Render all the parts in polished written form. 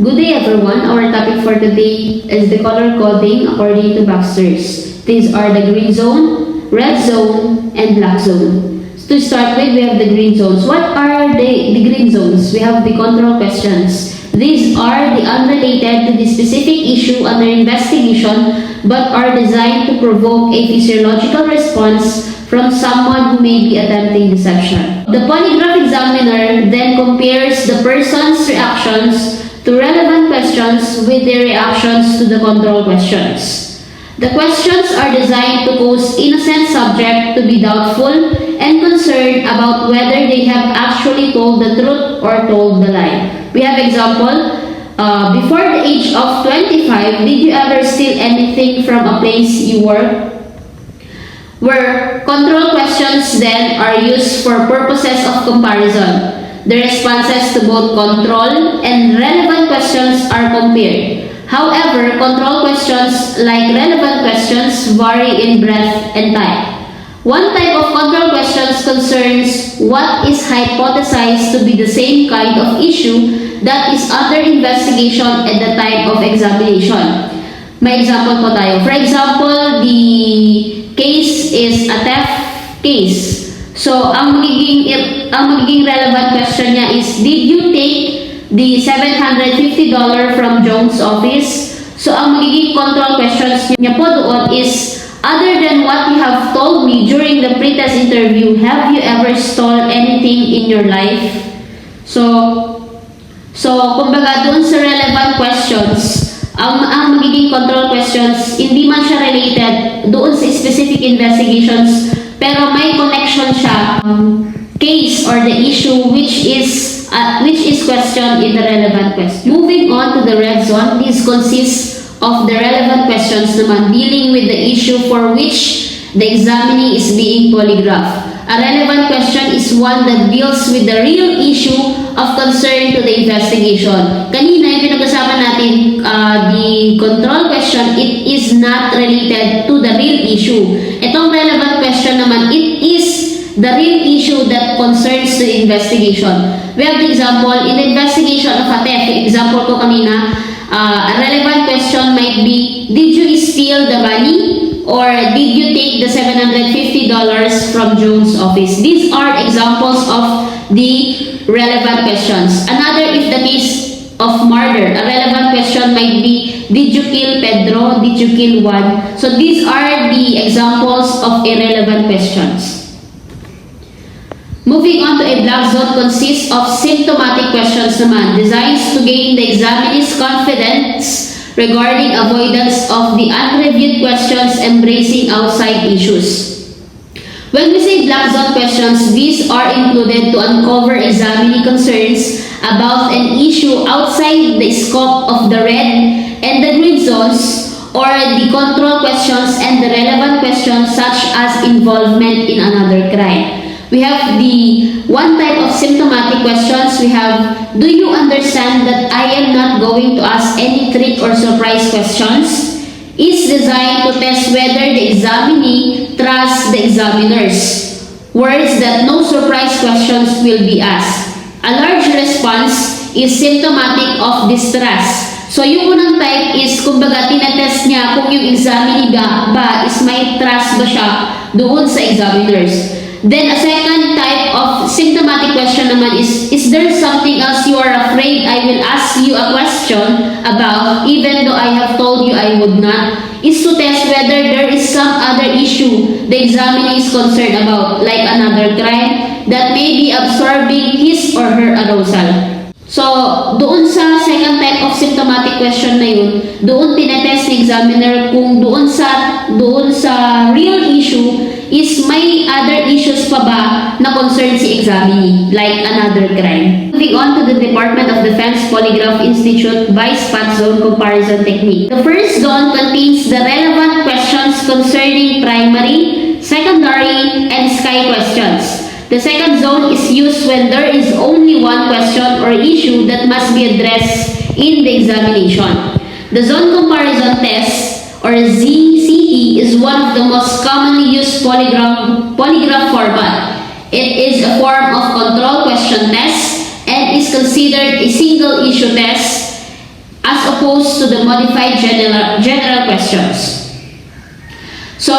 Good day everyone. Our topic for today is the color coding according to Baxter's. These are the green zone, red zone, and black zone. To start with, we have the green zones. What are the green zones? We have the control questions. These are the unrelated to the specific issue under investigation but are designed to provoke a physiological response from someone who may be attempting deception. The polygraph examiner then compares the person's reactions to relevant questions with their reactions to the control questions. The questions are designed to cause innocent subject to be doubtful and concerned about whether they have actually told the truth or told the lie. We have example, before the age of 25, did you ever steal anything from a place you work? Where control questions then are used for purposes of comparison. The responses to both control and relevant questions are compared. However, control questions, like relevant questions, vary in breadth and type. One type of control questions concerns what is hypothesized to be the same kind of issue that is under investigation at the time of examination. May example po tayo. For example, the case is a theft case. So, ang magiging relevant question niya is, did you take the $750 from Jones' office? So, ang magiging control questions niya po doon is, other than what you have told me during the pre-test interview, have you ever stole anything in your life? So kumbaga doon sa relevant questions, ang magiging control questions, hindi man siya related doon sa specific investigations, pero may connection siya case or the issue which is questioned in the relevant question. Moving on to the red zone, this consists of the relevant questions naman dealing with the issue for which the examinee is being polygraphed. A relevant question is one that deals with the real issue of concern to the investigation. Kanina yung pinag-usapan natin, the control question, it is not related to the real issue. Itong relevant question naman, it is the real issue that concerns the investigation. We have the example, in the investigation of a theft, example ko kanina, a relevant question might be, did you steal the money? Or did you take the $750 from Jones' office? These are examples of the relevant questions. Another is the case of murder. A relevant question might be, did you kill Pedro? Did you kill Juan? So these are the examples of irrelevant questions. Moving on to a black zone consists of symptomatic questions naman, designed to gain the examinee's confidence regarding avoidance of the unreviewed questions embracing outside issues. When we say black zone questions, these are included to uncover examinee concerns about an issue outside the scope of the red and the green zones, or the control questions and the relevant questions such as involvement in another crime. We have the one type of symptomatic questions. We have, do you understand that I am not going to ask any trick or surprise questions? Is designed to test whether the examinee trusts the examiners. Words that no surprise questions will be asked. A large response is symptomatic of distrust. So yung unang type is, kumbaga, tinatest niya kung yung examinee ba is may trust ba siya doon sa examiners. Then a second type of symptomatic question naman is there something else you are afraid I will ask you a question about even though I have told you I would not? Is to test whether there is some other issue the examiner is concerned about, like another crime that may be absorbing his or her arousal. So, doon sa second type of symptomatic question na yun, doon tinetest ni examiner kung doon sa real issue is may other issues pa ba na concern si examinee, like another crime. Moving on to the Department of Defense Polygraph Institute by spot zone comparison technique. The first zone contains the relevant questions concerning primary, secondary, and sky questions. The second zone is used when there is only one question or issue that must be addressed in the examination. The zone comparison test, or ZCT, is one of the most commonly used polygraph format. It is a form of control question test and is considered a single issue test as opposed to the modified general questions. So,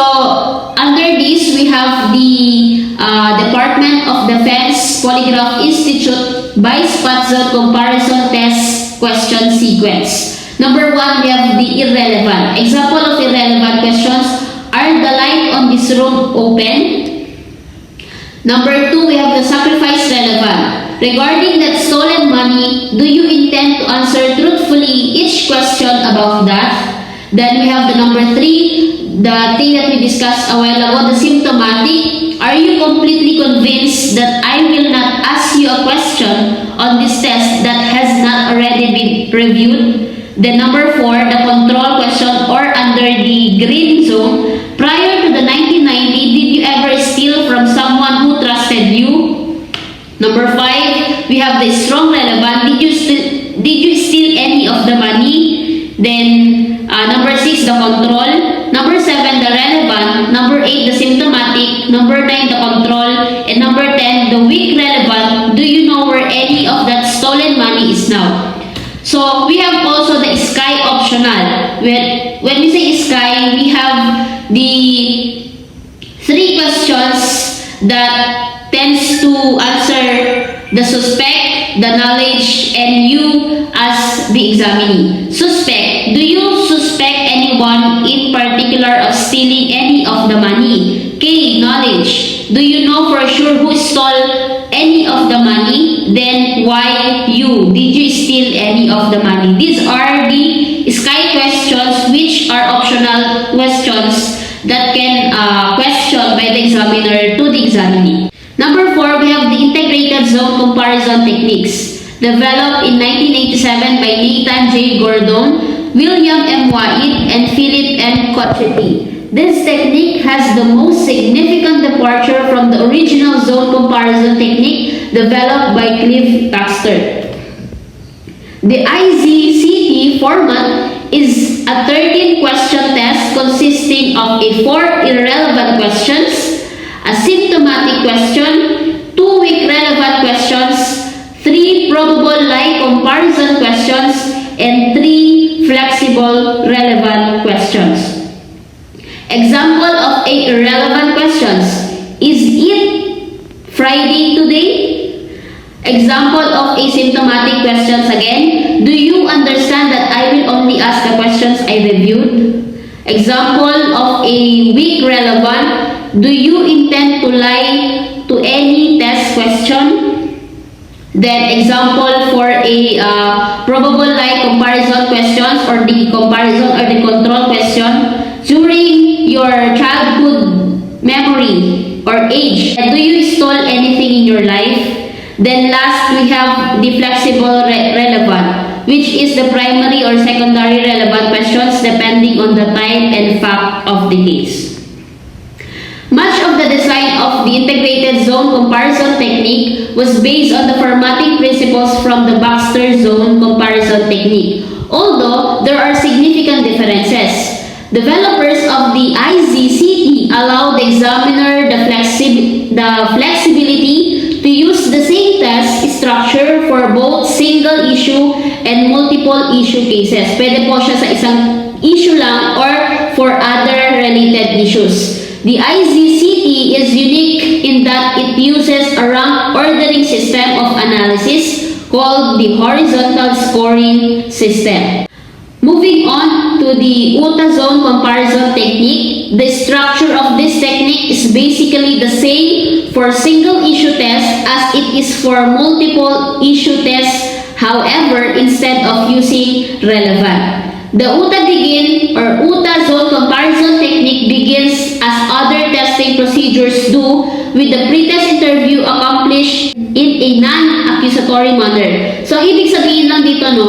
under this, we have the Department of Defense Polygraph Institute by spot zone comparison test question sequence. Number 1, we have the irrelevant. Example of irrelevant questions are: the light on this room open? Number 2, we have the sacrifice relevant. Regarding that stolen money, do you intend to answer truthfully each question about that? Then we have the number 3, the thing that we discussed a while ago, the symptomatic. Are you completely convinced that I will not ask you a question on this test that has not already been reviewed? Then number 4, the control question or under the green zone. Prior to the 1990, did you ever steal from someone who trusted you? Number 5, we have the strong relevant. Did you steal any of the money? Then number 6, the control. Number 7, the relevant. Number 8, the symptomatic. Number 9, the control. And number 10, the weak relevant. Do you know where any of that stolen money is now? So we have also the sky optional. When we say sky, we have the 3 questions that tends to answer the suspect, the knowledge, and you as the examinee. Suspect. Do you suspect anyone in particular of stealing any of the money? K. Knowledge. Do you know for sure who stole any of the money? Then why you? Did you steal any of the money? These are the sky questions, which are optional questions that can question by the examiner to the examinee. Number 4, we have the integrated zone comparison techniques developed in 1987 by Nathan J. Gordon, William M. White, and Philip M. Cochetti. This technique has the most significant departure from the original zone comparison technique developed by Cliff Baxter. The IZCT format is a 13-question test consisting of 4 irrelevant questions, a symptomatic question, 2 weak relevant questions, 3 probable lie comparison questions, and 3 flexible relevant questions. Example of 8 irrelevant questions. Is it Friday today? Example of asymptomatic questions again. Do you understand that I will only ask the questions I reviewed? Example of a weak relevant. Do you intend to lie to any test question? Then example for a probable lie comparison questions or the comparison or the control question. During your childhood memory or age, do you stole anything in your life? Then last, we have the flexible relevant, which is the primary or secondary relevant questions depending on the type and fact of the case. Much of the design of the integrated zone comparison technique was based on the formatting principles from the Baxter zone comparison technique, although there are significant differences. Developers of the IZCT allow the examiner the flexibility to use the same test structure for both single issue and multiple issue cases. Pwede po siya sa isang issue lang or for other related issues. The IZCT is unique in that it uses a rank ordering system of analysis called the horizontal scoring system. Moving on to the UTA zone comparison technique, the structure of this technique is basically the same for single issue tests as it is for multiple issue tests. However, instead of using relevant. The UTA zone comparison technique begins as other testing procedures do with the pretest interview accomplished in a non-accusatory manner. So, ibig sabihin lang dito, no?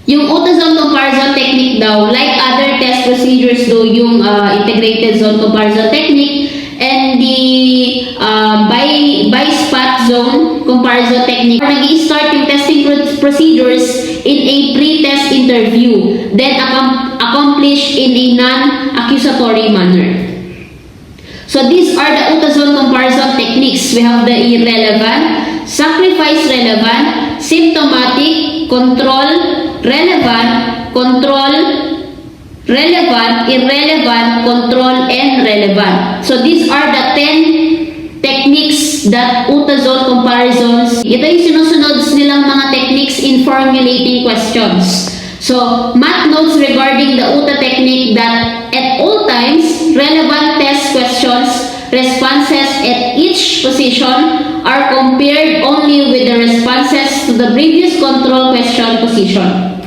Yung UTA zone comparison technique daw, like other test procedures do, yung integrated zone comparison technique, and the by spot zone comparison technique, nag-i-start yung testing procedures in a pre-test interview, then accomplished in a non-accusatory manner. So these are the UTA zone comparison techniques. We have the irrelevant, sacrifice relevant, symptomatic, control, relevant, irrelevant, control, and relevant. So these are the 10 techniques that UTA zone comparisons. Ito yung sinusunod nilang mga techniques in formulating questions. So, math notes regarding the UTA technique that at all times, relevant test questions responses at each position are compared only with the responses to the previous control question position.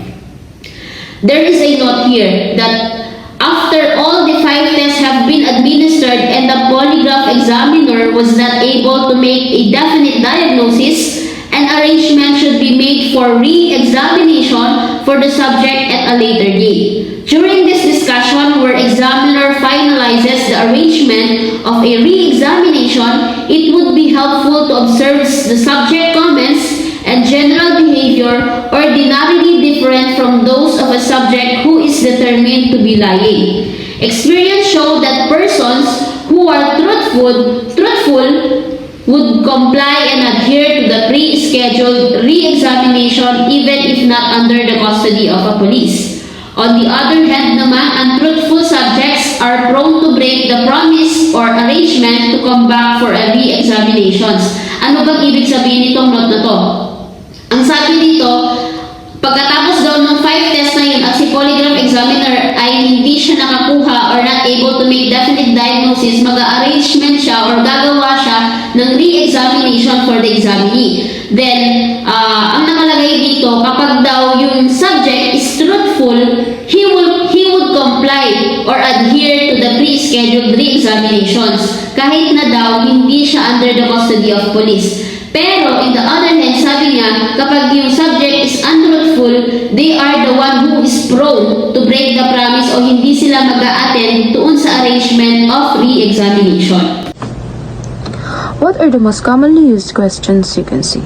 There is a note here that after all the 5 tests have been administered and the polygraph examiner was not able to make a definite diagnosis, an arrangement should be made for re-examination for the subject at a later date. During this discussion where examiner finalizes the arrangement of a re-examination, it would be helpful to observe the subject comments and general behavior ordinarily different from those of a subject who is determined to be lying. Experience showed that persons who are truthful would comply and adhere to the pre-scheduled re-examination even if not under the custody of a police. On the other hand naman, untruthful subjects are prone to break the promise or arrangement to come back for a re-examinations. Ano bang ibig sabihin nitong note na to? Ang sabi dito, pagkatapos daw ng 5 tests na yun at si polygraph examiner ay hindi siya nakakuha or not able to make definite diagnosis, mag-arrangement siya or gagawa siya ng re-examination for the examinee. Then, ang nakalagay dito, kapag daw yung subject is truthful, he would comply or adhere to the pre-scheduled re-examinations kahit na daw hindi siya under the custody of police. Pero, in the other hand, sabi niya, kapag yung subject is untruthful, they are the one who is prone to break the promise o hindi sila mag-a-attend tuon sa arrangement of re-examination. What are the most commonly used questions sequencing?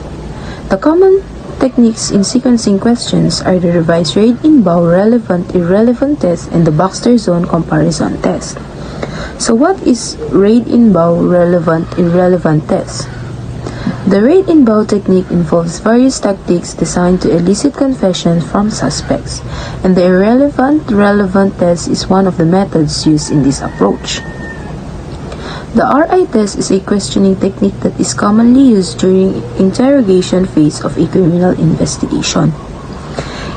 The common techniques in sequencing questions are the revised Reid-Inbao relevant irrelevant test and the Baxter zone comparison test. So what is Reid-Inbao relevant irrelevant test? The Reid-Inbao technique involves various tactics designed to elicit confessions from suspects, and the irrelevant relevant test is one of the methods used in this approach. The RI test is a questioning technique that is commonly used during interrogation phase of a criminal investigation.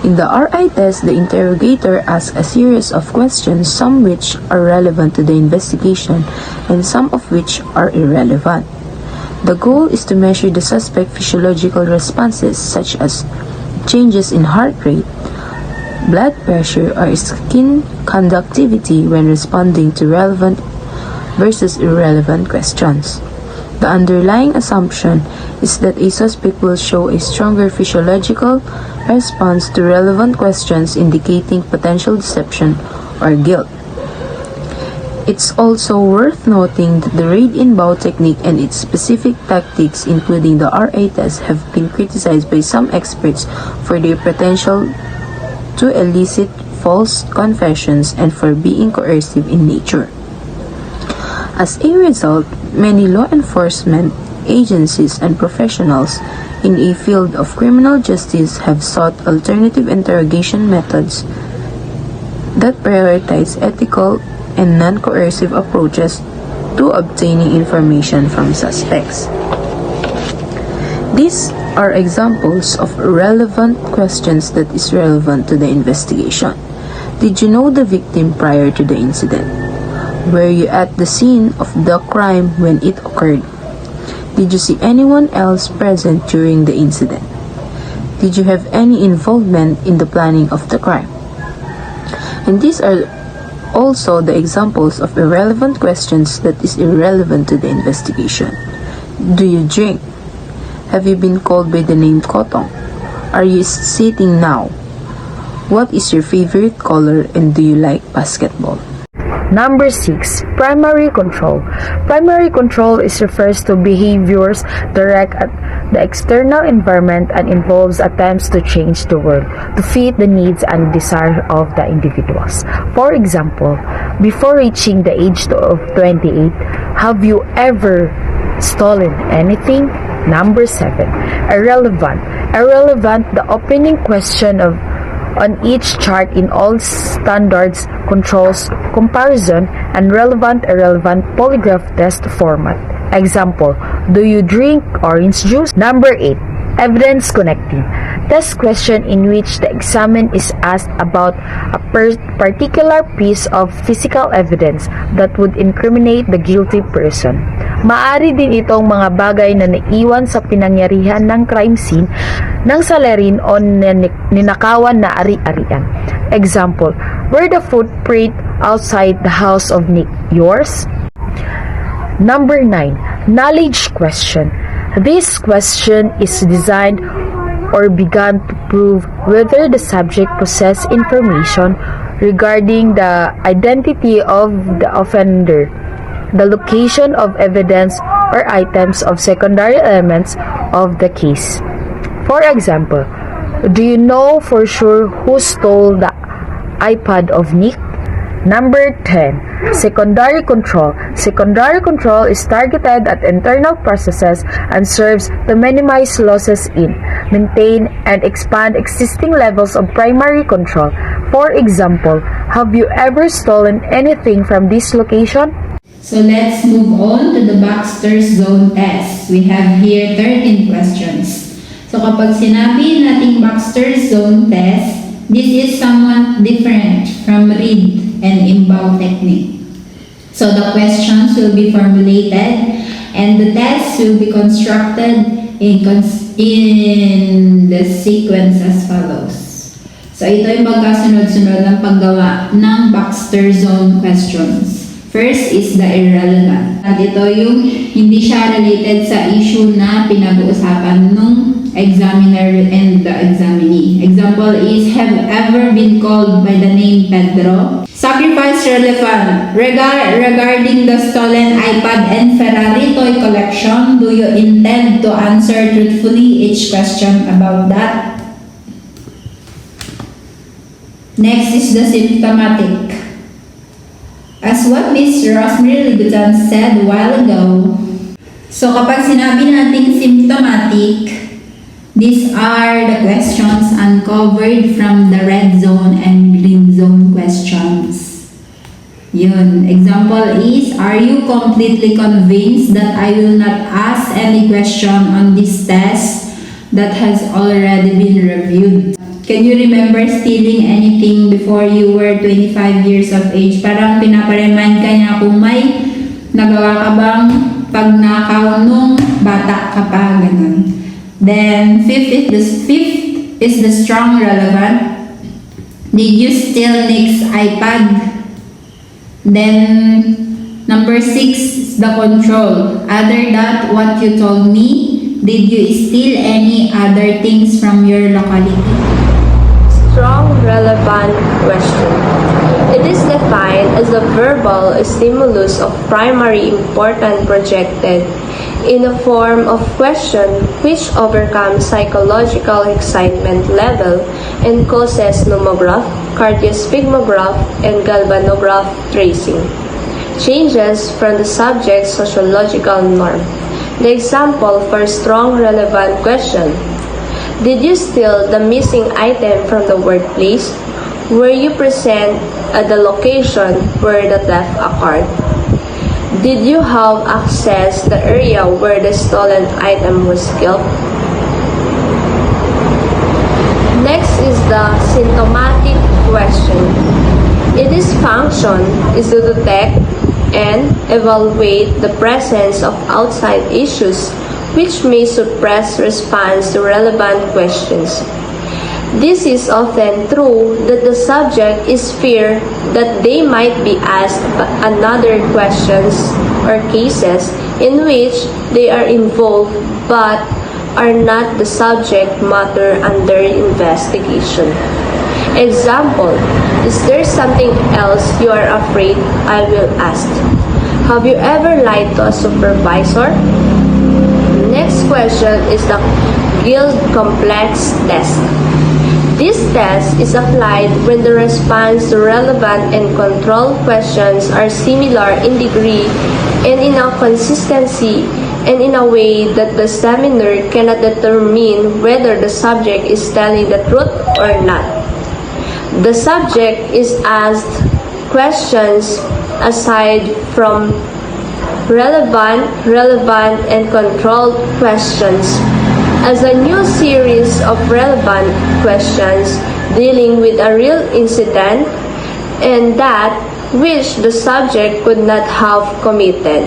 In the RI test, the interrogator asks a series of questions, some which are relevant to the investigation and some of which are irrelevant. The goal is to measure the suspect's physiological responses such as changes in heart rate, blood pressure, or skin conductivity when responding to relevant versus irrelevant questions. The underlying assumption is that a suspect will show a stronger physiological response to relevant questions indicating potential deception or guilt. It's also worth noting that the Reid-Inbao technique and its specific tactics, including the RA test, have been criticized by some experts for their potential to elicit false confessions and for being coercive in nature. As a result, many law enforcement agencies and professionals in a field of criminal justice have sought alternative interrogation methods that prioritize ethical and non-coercive approaches to obtaining information from suspects. These are examples of relevant questions that is relevant to the investigation. Did you know the victim prior to the incident? Were you at the scene of the crime when it occurred? Did you see anyone else present during the incident? Did you have any involvement in the planning of the crime? And these are also the examples of irrelevant questions that is irrelevant to the investigation. Do you drink? Have you been called by the name Kotong? Are you sitting now? What is your favorite color and do you like basketball? Number 6. Primary control. Primary control refers to behaviors direct at the external environment and involves attempts to change the world to fit the needs and desires of the individuals. For example, before reaching the age of 28, have you ever stolen anything? Number 7. Irrelevant. The opening question of on each chart in all standards, controls, comparison, and relevant-irrelevant polygraph test format. Example, do you drink orange juice? Number 8. Evidence connecting. Test question in which the examined is asked about a particular piece of physical evidence that would incriminate the guilty person. Maari din itong mga bagay na naiwan sa pinangyarihan ng crime scene ng salarin o ninakawan na ari-arian. Example, were the footprint outside the house of Nick yours? Number 9. Knowledge question. This question is designed or began to prove whether the subject possessed information regarding the identity of the offender, the location of evidence or items of secondary elements of the case. For example, do you know for sure who stole the iPad of Nick? Number 10. Secondary control. Secondary control is targeted at internal processes and serves to minimize losses in, maintain, and expand existing levels of primary control. For example, have you ever stolen anything from this location? So let's move on to the Baxter's zone test. We have here 13 questions. So kapag sinabi nating Baxter's zone test, this is somewhat different from read and imbaw technique. So the questions will be formulated and the test will be constructed in the sequence as follows. So ito yung magkasunod-sunod ng paggawa ng Baxter zone questions. First is the irrelevant. At ito yung hindi siya related sa issue na pinag-uusapan nung examiner and the examinee. Example is, have ever been called by the name Pedro? Sacrifice relevant. Regarding the stolen iPad and Ferrari toy collection, do you intend to answer truthfully each question about that? Next is the symptomatic. As what Ms. Rosemary Libutan said a while ago, so kapag sinabi nating symptomatic, these are the questions uncovered from the red zone and green zone questions. Yun. Example is, are you completely convinced that I will not ask any question on this test that has already been reviewed? Can you remember stealing anything before you were 25 years of age? Parang pinaparemind ka niya kung may nagawa ka bang pagnakaw nung bata ka pa, ganun. Then, fifth is the strong relevant. Did you steal Nick's iPad? Then, number 6 is the control. Other than what you told me, did you steal any other things from your locality? Strong relevant question. It is defined as a verbal stimulus of primary importance projected in a form of question which overcomes psychological excitement level and causes nomograph, cardiosphygmograph, and galvanograph tracing. Changes from the subject's sociological norm. The example for strong relevant question. Did you steal the missing item from the workplace? Were you present at the location where the theft occurred? Did you have access to the area where the stolen item was kept? Next is the symptomatic question. Its function is to detect and evaluate the presence of outside issues which may suppress response to relevant questions. This is often true that the subject is feared that they might be asked another questions or cases in which they are involved but are not the subject matter under investigation. Example, is there something else you are afraid I will ask? Have you ever lied to a supervisor? Next question is the Guild Complex Test. This test is applied when the response to relevant and control questions are similar in degree and in a consistency and in a way that the examiner cannot determine whether the subject is telling the truth or not. The subject is asked questions aside from relevant, and controlled questions as a new series of relevant questions dealing with a real incident and that which the subject could not have committed.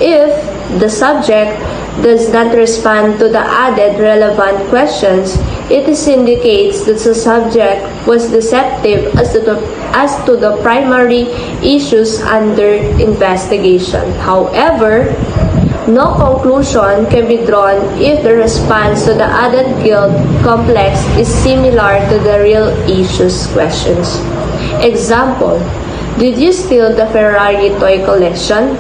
If the subject does not respond to the added relevant questions, it indicates that the subject was deceptive as to the primary issues under investigation. However, no conclusion can be drawn if the response to the added guilt complex is similar to the real issues questions. Example, did you steal the Ferrari toy collection?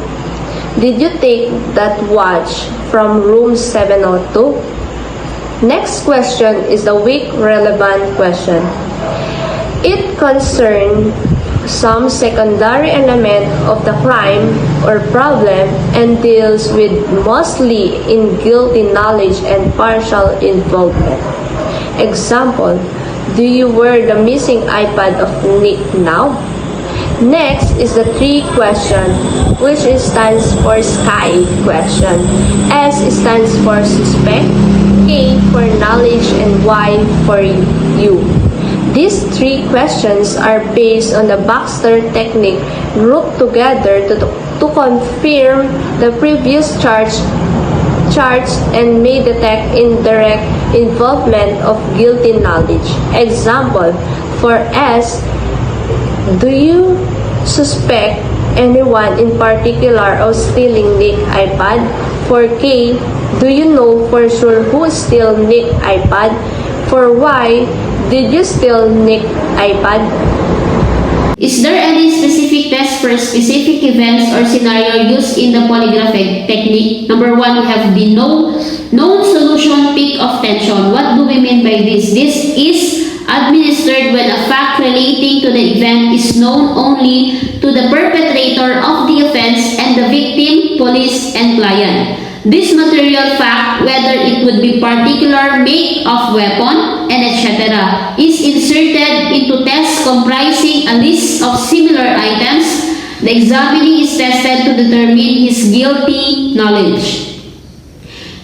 Did you take that watch from room 702? Next question is the weak relevant question. It concerns some secondary element of the crime or problem and deals with mostly in guilty knowledge and partial involvement. Example, do you wear the missing iPad of Nick now? Next is the tree question, which stands for sky question. S stands for suspect, K for knowledge, and Y for you. These three questions are based on the Baxter technique grouped together to confirm the previous charge and may detect indirect involvement of guilty knowledge. Example, for S, do you suspect anyone in particular of stealing Nick's iPad? For K, do you know for sure who stole Nick's iPad? For Y, did you steal Nick's iPad? Is there any specific test for specific events or scenario used in the polygraph technique? Number 1, we have the known solution peak of tension. What do we mean by this? This is administered when a fact relating to the event is known only to the perpetrator of the offense and the victim, police, and client. This material fact, whether it would be particular make of weapon and etc., is inserted into tests comprising a list of similar items. The examinee is tested to determine his guilty knowledge.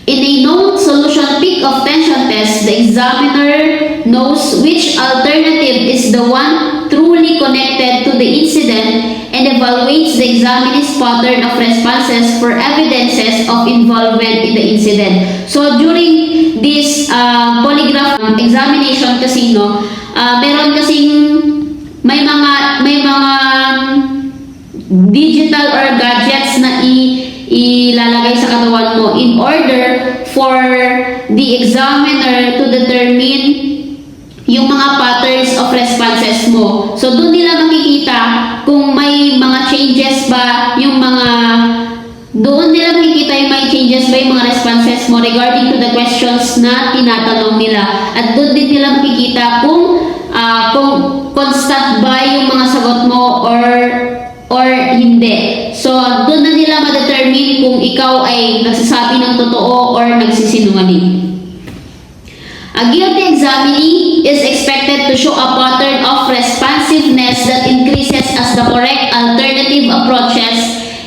In a known solution peak of tension test, the examiner knows which alternative is the one truly connected to the incident and evaluates the examinee's pattern of responses for evidences of involvement in the incident. So during this polygraph examination kasi meron kasing may mga digital or gadgets na ilalagay sa katawan mo in order for the examiner to determine yung mga patterns of responses mo. So, doon nila makikita kung may mga changes ba yung mga doon nila makikita yung may changes ba yung mga responses mo regarding to the questions na tinatanong nila. At doon din nila makikita kung constant ba yung mga sagot mo or hindi. So, doon na nila ma-determine kung ikaw ay nagsasabi ng totoo or nagsisinungaling. A guilty examinee is expected to show a pattern of responsiveness that increases as the correct alternative approaches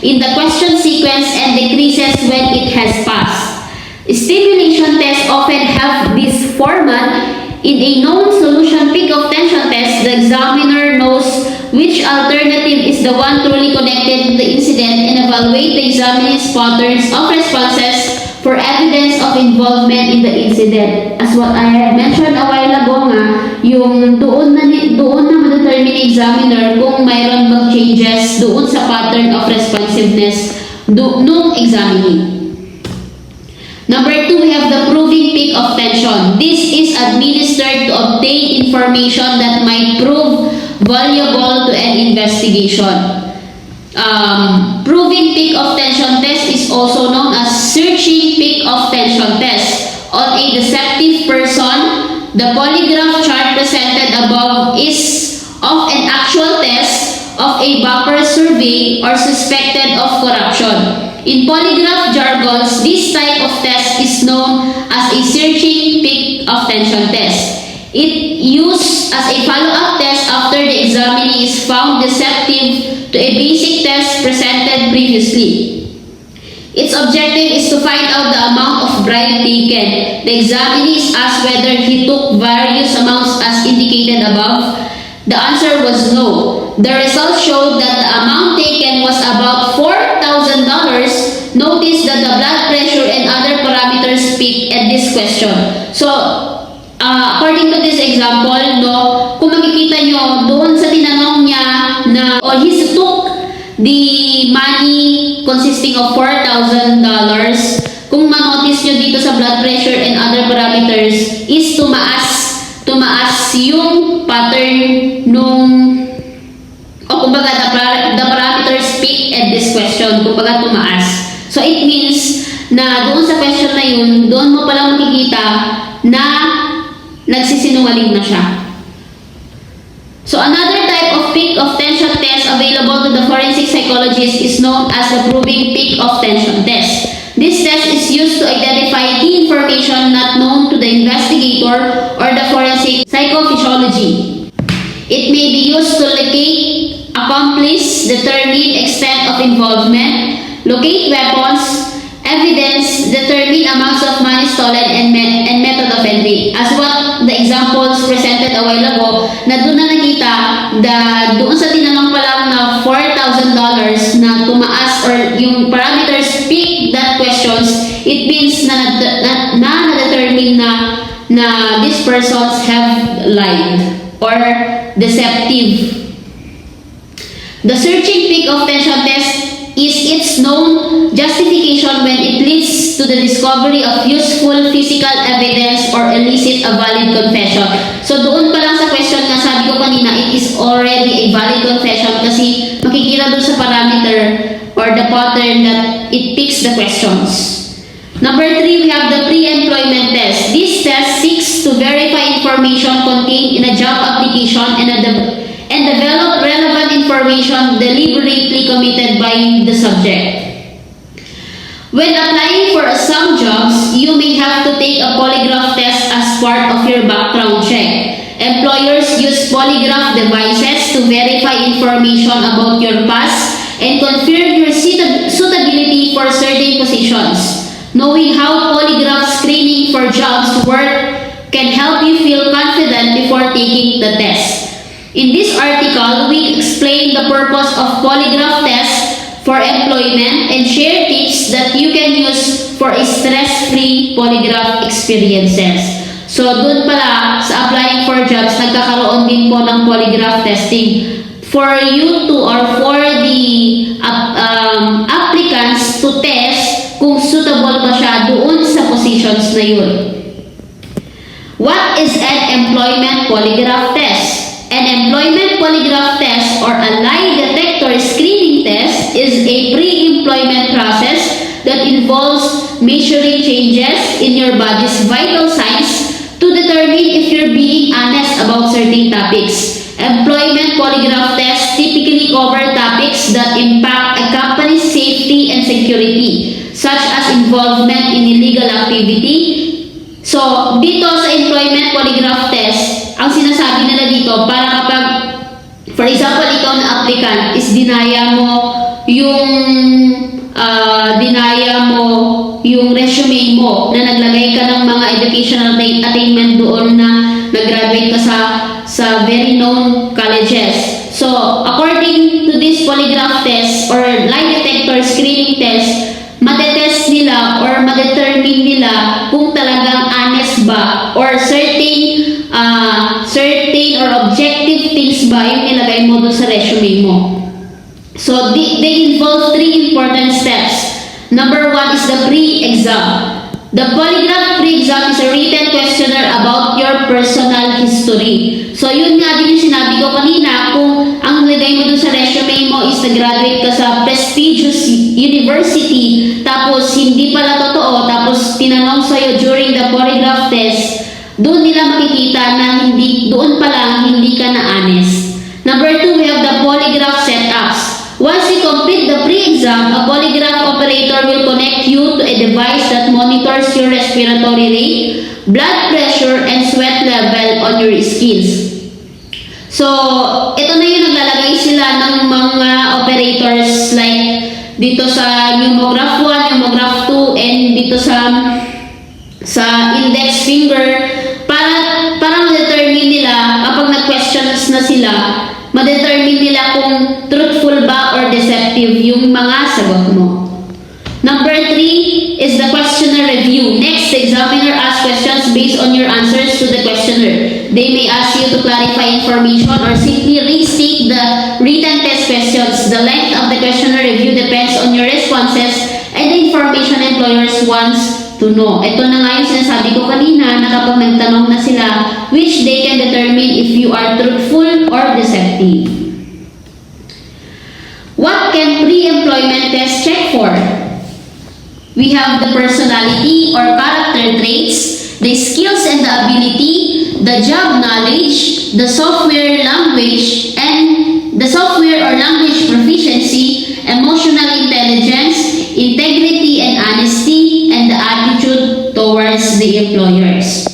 in the question sequence and decreases when it has passed. Stimulation tests often have this format. In a known solution peak of tension test, the examiner knows which alternative is the one truly connected to the incident and evaluate the examinee's patterns of responses for evidence of involvement in the incident. As what I had mentioned a while ago yung doon na ma-determine examiner kung mayroon bang changes doon sa pattern of responsiveness nung examinee. Number 2, we have the proving peak of tension. This is administered to obtain information that might prove valuable to an investigation. Proving peak of tension test is also known as searching peak of tension test. On a deceptive person, the polygraph chart presented above is of an actual test of a backer survey or suspected of corruption. In polygraph jargons, this type of test is known as a searching peak of tension test. It used as a follow-up test after the examinee is found deceptive to a basic test presented previously. Its objective is to find out the amount of bribe taken. The examinee is asked whether he took various amounts as indicated above. The answer was no. The results showed that the amount taken was about $4,000. Notice that the blood pressure and other parameters peak at this question. So, according to this example, no, kung makikita nyo, doon sa tinanong niya na, or he took the money consisting of $4,000, kung manotice nyo dito sa blood pressure and other parameters, is tumaas yung pattern nung, o kumbaga the parameters peak at this question, kumbaga tumaas. So it means na doon sa question na yun, doon mo palang makikita na nagsisinungaling na siya. So another type of peak of tension test available to the forensic psychologist is known as the proving peak of tension test. This test is used to identify key information not known to the investigator or the forensic psychophysiology. It may be used to locate accomplice, determine extent of involvement, locate weapons, evidence, determine amounts of money stolen, and method of entry. As what the examples presented a while ago, na doon na nakita, doon sa tinanong pa lang na $4,000 na tumaas or yung parameters peak that questions, it means na na-determine na these persons have lied or deceptive. The searching peak of tension test is its known justification when it leads to the discovery of useful physical evidence or elicit a valid confession. So doon pa lang sa question na sabi ko kanina, it is already a valid confession kasi makikita doon sa parameter or the pattern that it picks the questions. Number 3, we have the pre-employment test. This test seeks to verify information contained in a job application and develop relevant information deliberately committed by the subject. When applying for some jobs, you may have to take a polygraph test as part of your background check. Employers use polygraph devices to verify information about your past and confirm your suitability for certain positions. Knowing how polygraph screening for jobs work can help you feel confident before taking the test. In this article, we explain the purpose of polygraph tests for employment and share tips that you can use for a stress-free polygraph experiences. So, dun pala, sa applying for jobs, nagkakaroon din po ng polygraph testing for you to or for the applicants to test kung suitable ba siya doon sa positions na yun. What is an employment polygraph test? An employment polygraph test or a lie detector screening test is a pre-employment process that involves measuring changes in your body's vital signs to determine if you're being honest about certain topics. Employment polygraph tests typically cover topics that impact a company's safety and security, such as involvement in illegal activity. So, dito sa employment polygraph test, ang sinasabi nila dito, para kapag, for example, ikaw na applicant, is dinaya mo yung resume mo, na naglagay ka ng mga educational attainment doon na nag-graduate ka sa very known colleges. So, according to this polygraph test or lie detector screening test, matetest nila or madetermine nila kung talagang honest ba or certain or objective things ba yung nilagay mo doon sa resume mo. So, they involve 3 important steps. Number 1 is the pre-exam. The polygraph pre-exam is a written questionnaire about your personal history. So, yun nga din yung sinabi ko kanina, kung ang nilagay mo dun sa resume mo is na-graduate ka sa prestigious university, tapos hindi pala totoo, tapos tinanong sa'yo during the polygraph test, doon nila makikita na doon pa lang hindi ka na honest. Number 2, we have the polygraph setups. Once you complete the pre-exam, a polygraph operator will connect you to a device that monitors your respiratory rate, blood pressure, and sweat level on your skills. So, ito na yung naglalagay sila ng mga operators like dito sa numograph 1, numograph 2, and dito sa index finger para ma-determine nila kapag nag-questions na sila, ma-determine nila kung truthful ba or deceptive yung mga sagot mo. Number 3 is the questionnaire review. Next, the examiner asks questions based on your answers to the questionnaire. They may ask you to clarify information or simply restate the written test questions. The length of the questionnaire review depends on your responses and the information employers wants to know. Ito na nga yung sinasabi ko kanina na kapag nagtanong na sila, which they can determine if you are truthful or deceptive. What can pre-employment test check for? We have the personality or character traits, the skills and the ability, the job knowledge, the software language and the software or language proficiency, emotional intelligence, integrity and honesty, and the attitude towards the employers.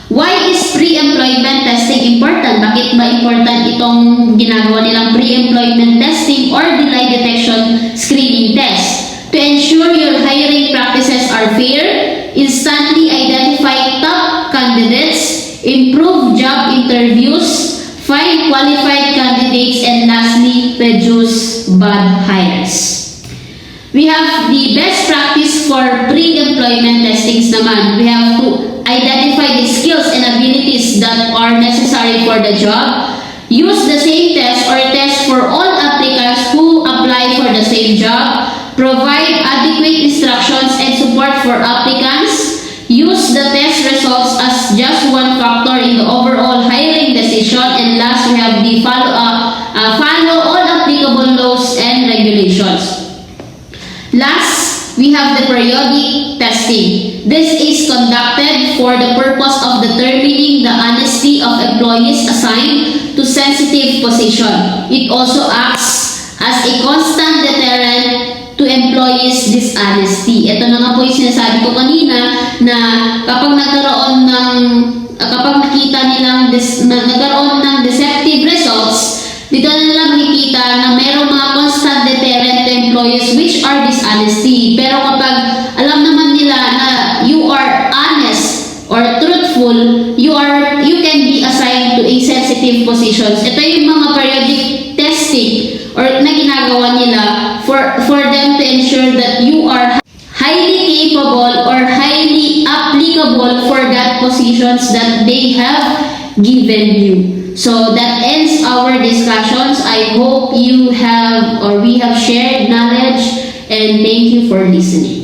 Why is pre-employment testing important? Bakit ba important itong ginagawa nilang pre-employment testing or delay detection screening test? To ensure your hiring practices are fair, instantly identify top candidates, improve job interviews, find qualified candidates, and lastly, reduce bad hires. We have the best practice for pre-employment testings naman. We have to identify the skills and abilities that are necessary for the job, use the same test or test for all applicants who apply for the same job, provide adequate instructions and support for applicants, use the test results as just one factor in the overall hiring decision, and last we have the follow all applicable laws and regulations. Last, we have the periodic testing. This is conducted for the purpose of determining the honesty of employees assigned to sensitive position. It also acts as a constant deterrent to employees' dishonesty. Ito na nga po yung sinasabi ko kanina na kapag nakita nilang nagkaroon ng deceptive results, dito na nila makikita na mayroong mga constant deterrent to employees which are dishonesty. Pero kapag alam naman nila na you are honest or truthful, you can be assigned to a sensitive positions. Ito yung mga periodic testing or na ginagawa nila for them to ensure that you are highly capable or highly applicable for that positions that they have given you. So that ends our discussions. I hope you have or we have shared knowledge, and thank you for listening.